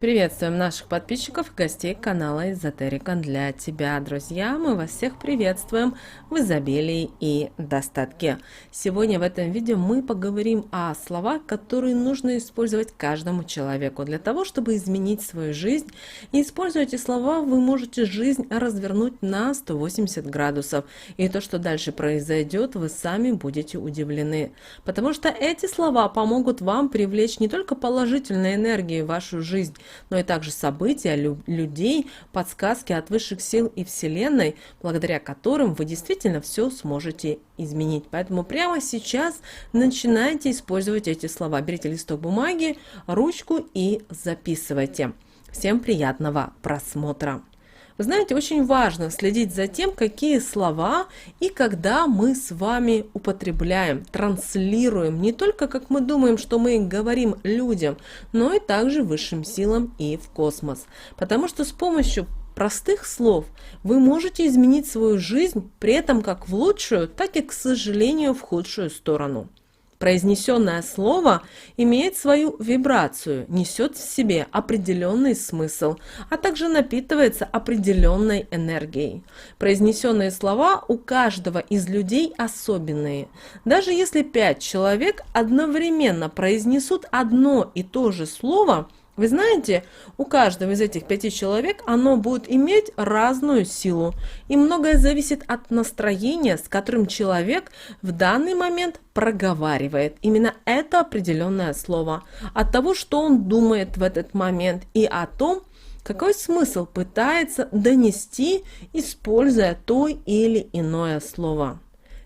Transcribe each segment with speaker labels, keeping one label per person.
Speaker 1: Приветствуем наших подписчиков и гостей канала Эзотерика для тебя, друзья. Мы вас всех приветствуем в изобилии и достатке. Сегодня в этом видео мы поговорим о словах, которые нужно использовать каждому человеку для того, чтобы изменить свою жизнь. И используя эти слова, вы можете жизнь развернуть на 180 градусов. И то, что дальше произойдет, вы сами будете удивлены. Потому что эти слова помогут вам привлечь не только положительные энергии в вашу жизнь, но и также события, людей, подсказки от высших сил и Вселенной, благодаря которым вы действительно все сможете изменить. Поэтому прямо сейчас начинайте использовать эти слова. Берите листок бумаги, ручку и записывайте. Всем приятного просмотра! Вы знаете, очень важно следить за тем, какие слова и когда мы с вами употребляем, транслируем, не только как мы думаем, что мы говорим людям, но и также высшим силам и в космос. Потому что с помощью простых слов вы можете изменить свою жизнь, при этом как в лучшую, так и, к сожалению, в худшую сторону. Произнесенное слово имеет свою вибрацию, несет в себе определенный смысл, а также напитывается определенной энергией. Произнесенные слова у каждого из людей особенные. Даже если 5 человек одновременно произнесут одно и то же слово, вы знаете, у каждого из этих 5 человек оно будет иметь разную силу. И многое зависит от настроения, с которым человек в данный момент проговаривает именно это определенное слово, от того, что он думает в этот момент и о том, какой смысл пытается донести, используя то или иное слово.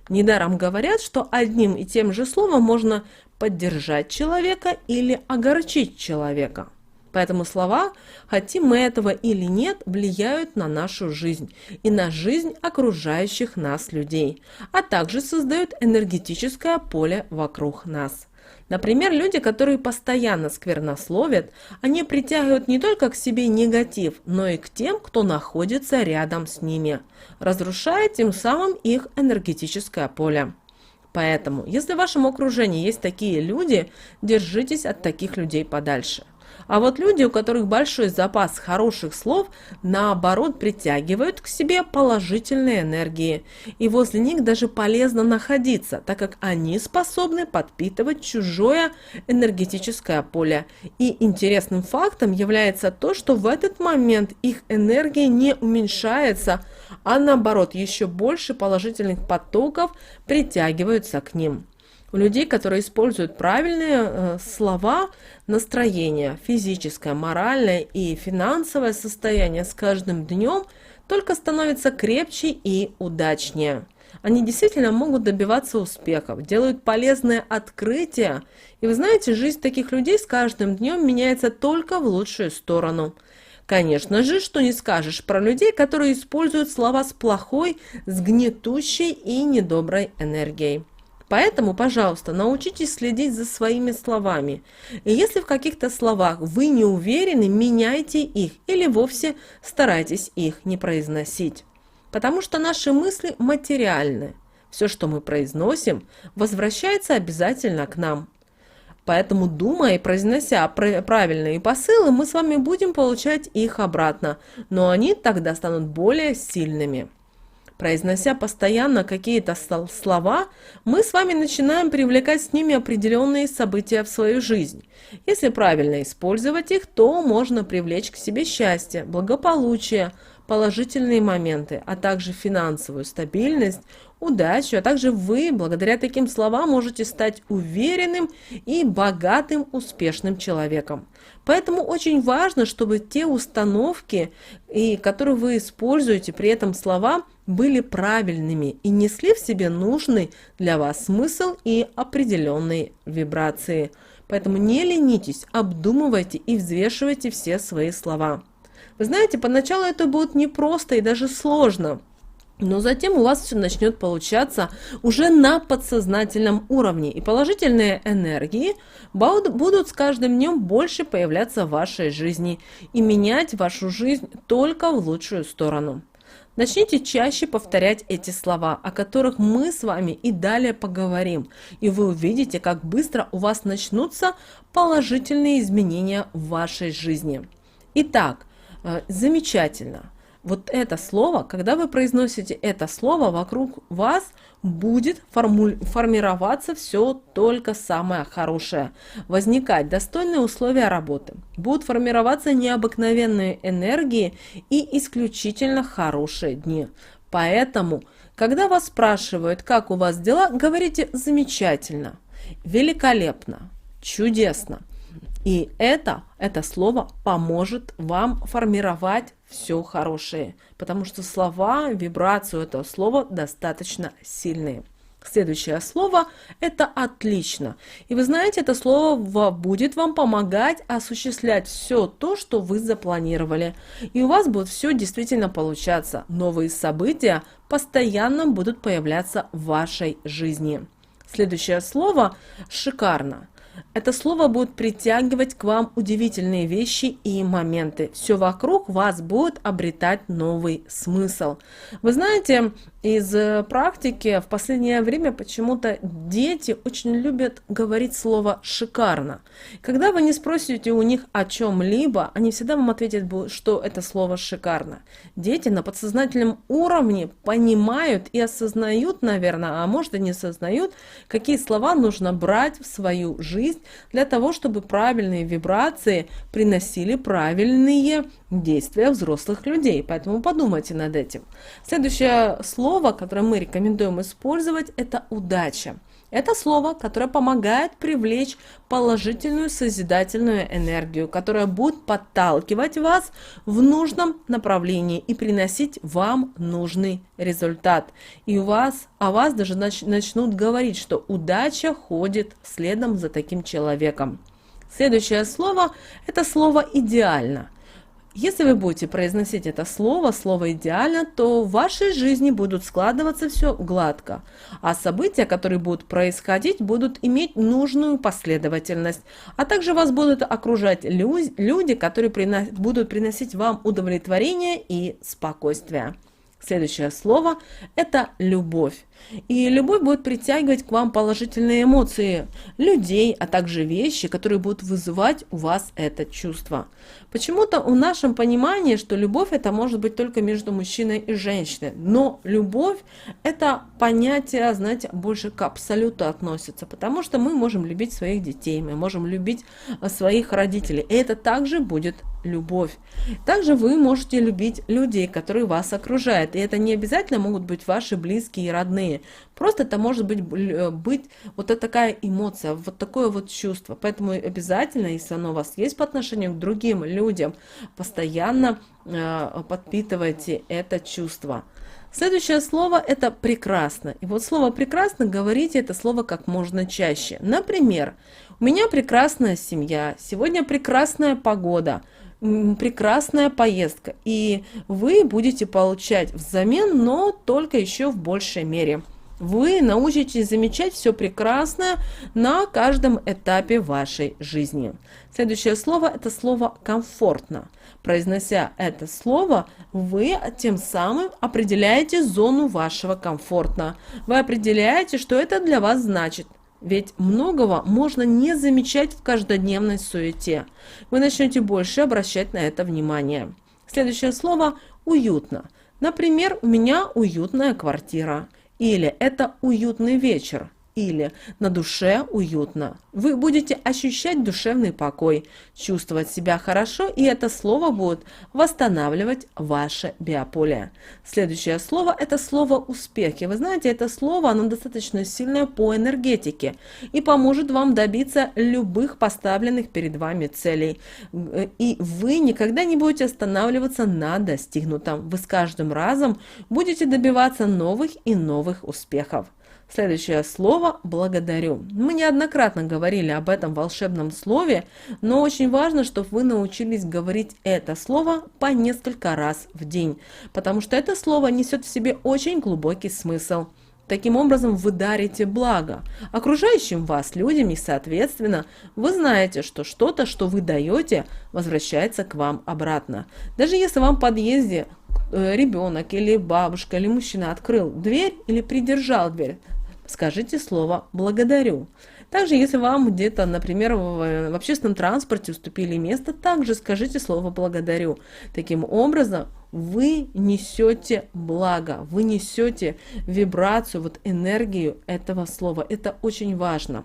Speaker 1: Недаром говорят, что одним и тем же словом можно поддержать человека или огорчить человека. Поэтому слова, хотим мы этого или нет, влияют на нашу жизнь и на жизнь окружающих нас людей, а также создают энергетическое поле вокруг нас. Например, люди, которые постоянно сквернословят, они притягивают не только к себе негатив, но и к тем, кто находится рядом с ними, разрушая тем самым их энергетическое поле. Поэтому, если в вашем окружении есть такие люди, держитесь от таких людей подальше. А вот люди, у которых большой запас хороших слов, наоборот, притягивают к себе положительные энергии. И возле них даже полезно находиться, так как они способны подпитывать чужое энергетическое поле. И интересным фактом является то, что в этот момент их энергия не уменьшается, а наоборот, еще больше положительных потоков притягиваются к ним. У людей, которые используют правильные слова, настроение, физическое, моральное и финансовое состояние с каждым днем только становится крепче и удачнее. Они действительно могут добиваться успехов, делают полезные открытия. И вы знаете, жизнь таких людей с каждым днем меняется только в лучшую сторону. Конечно же, что не скажешь про людей, которые используют слова с плохой, с гнетущей и недоброй энергией. Поэтому, пожалуйста, научитесь следить за своими словами. И если в каких-то словах вы не уверены, меняйте их или вовсе старайтесь их не произносить. Потому что наши мысли материальны. Все, что мы произносим, возвращается обязательно к нам. Поэтому, думая и произнося правильные посылы, мы с вами будем получать их обратно, но они тогда станут более сильными. Произнося постоянно какие-то слова, мы с вами начинаем привлекать с ними определенные события в свою жизнь. Если правильно использовать их, то можно привлечь к себе счастье, благополучие, положительные моменты, а также финансовую стабильность, удачу, а также вы, благодаря таким словам, можете стать уверенным и богатым, успешным человеком. Поэтому очень важно, чтобы те установки, которые вы используете, при этом слова, были правильными и несли в себе нужный для вас смысл и определенные вибрации. Поэтому не ленитесь, обдумывайте и взвешивайте все свои слова. Вы знаете, поначалу это будет непросто и даже сложно, но затем у вас все начнет получаться уже на подсознательном уровне, и положительные энергии будут с каждым днем больше появляться в вашей жизни и менять вашу жизнь только в лучшую сторону. Начните чаще повторять эти слова, о которых мы с вами и далее поговорим, и вы увидите, как быстро у вас начнутся положительные изменения в вашей жизни. Итак, замечательно. Вот это слово, когда вы произносите это слово, вокруг вас будет формироваться все только самое хорошее. Возникать достойные условия работы. Будут формироваться необыкновенные энергии и исключительно хорошие дни. Поэтому, когда вас спрашивают, как у вас дела, говорите замечательно, великолепно, чудесно. И это слово поможет вам формировать все хорошее, потому что слова, вибрацию этого слова достаточно сильные. Следующее слово – это «отлично». И вы знаете, это слово будет вам помогать осуществлять все то, что вы запланировали. И у вас будет все действительно получаться. Новые события постоянно будут появляться в вашей жизни. Следующее слово – «шикарно». Это слово будет притягивать к вам удивительные вещи и моменты. Все вокруг вас будет обретать новый смысл. Вы знаете, из практики в последнее время почему-то дети очень любят говорить слово «шикарно». Когда вы не спросите у них о чем-либо, они всегда вам ответят, что это слово «шикарно». Дети на подсознательном уровне понимают и осознают, наверное, а может и не осознают, какие слова нужно брать в свою жизнь для того, чтобы правильные вибрации приносили правильные действия взрослых людей. Поэтому подумайте над этим. Следующее слово, которое мы рекомендуем использовать, это удача. Это слово, которое помогает привлечь положительную созидательную энергию, которая будет подталкивать вас в нужном направлении и приносить вам нужный результат. И о вас даже начнут говорить, что удача ходит следом за таким человеком. Следующее слово – это слово «идеально». Если вы будете произносить это слово «идеально», то в вашей жизни будут складываться все гладко, а события, которые будут происходить, будут иметь нужную последовательность, а также вас будут окружать люди, которые будут приносить вам удовлетворение и спокойствие. Следующее слово – это любовь. И любовь будет притягивать к вам положительные эмоции людей, а также вещи, которые будут вызывать у вас это чувство. Почему-то в нашем понимании, что любовь это может быть только между мужчиной и женщиной. Но любовь это понятие, знаете, больше к абсолюту относится, потому что мы можем любить своих детей, мы можем любить своих родителей. И это также будет любовь. Также вы можете любить людей, которые вас окружают. И это не обязательно могут быть ваши близкие и родные. Просто это может быть вот такая эмоция, вот такое вот чувство. Поэтому обязательно, если оно у вас есть по отношению к другим людям, постоянно подпитывайте это чувство. Следующее слово – это «прекрасно». И вот слово «прекрасно» говорите это слово как можно чаще. Например, у меня прекрасная семья, сегодня прекрасная погода, прекрасная поездка. И вы будете получать взамен, но только еще в большей мере. Вы научитесь замечать все прекрасное на каждом этапе вашей жизни. Следующее слово – это слово «комфортно». Произнося это слово, вы тем самым определяете зону вашего комфорта. Вы определяете, что это для вас значит. Ведь многого можно не замечать в каждодневной суете. Вы начнете больше обращать на это внимание. Следующее слово – «уютно». Например, у меня уютная квартира. Или это уютный вечер. Или на душе уютно. Вы будете ощущать душевный покой, чувствовать себя хорошо, и это слово будет восстанавливать ваше биополе. Следующее слово – это слово «успехи». Вы знаете, это слово, оно достаточно сильное по энергетике и поможет вам добиться любых поставленных перед вами целей. И вы никогда не будете останавливаться на достигнутом. Вы с каждым разом будете добиваться новых и новых успехов. Следующее слово «благодарю». Мы неоднократно говорили об этом волшебном слове, но очень важно, чтобы вы научились говорить это слово по несколько раз в день, потому что это слово несет в себе очень глубокий смысл. Таким образом, вы дарите благо окружающим вас людям, и, соответственно, вы знаете, что что-то, что вы даете, возвращается к вам обратно. Даже если вам в подъезде ребенок или бабушка или мужчина открыл дверь или придержал дверь, скажите слово «благодарю». Также, если вам где-то, например, в общественном транспорте уступили место, также скажите слово «благодарю». Таким образом, вы несете благо, вы несете вибрацию, вот энергию этого слова. Это очень важно.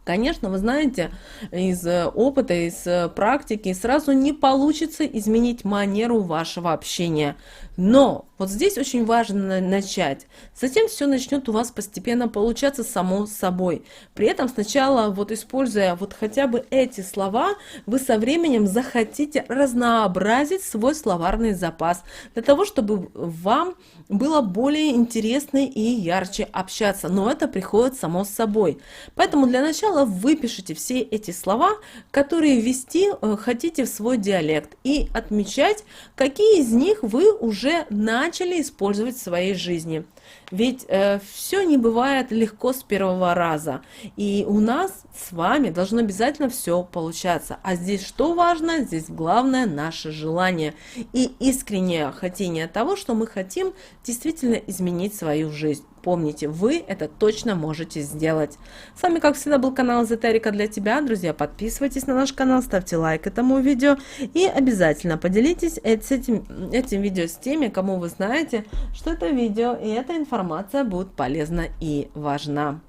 Speaker 1: Конечно, вы знаете, из опыта, из практики сразу не получится изменить манеру вашего общения. Но вот здесь очень важно начать. Затем все начнет у вас постепенно получаться само собой. При этом сначала, вот используя вот хотя бы эти слова, вы со временем захотите разнообразить свой словарный запас, для того, чтобы вам было более интересно и ярче общаться. Но это приходит само собой. Поэтому для начала выпишите все эти слова, которые ввести хотите в свой диалект, и отмечать, какие из них вы уже начали использовать в своей жизни. Ведь все не бывает легко с первого раза. И у нас с вами должно обязательно все получаться. А здесь что важно? Здесь главное наше желание и искреннее хотение того, что мы хотим действительно изменить свою жизнь. Помните, вы это точно можете сделать. С вами, как всегда, был канал Эзотерика для тебя. Друзья, подписывайтесь на наш канал, ставьте лайк этому видео и обязательно поделитесь этим видео с теми, кому вы знаете, что это видео и эта информация будет полезна и важна.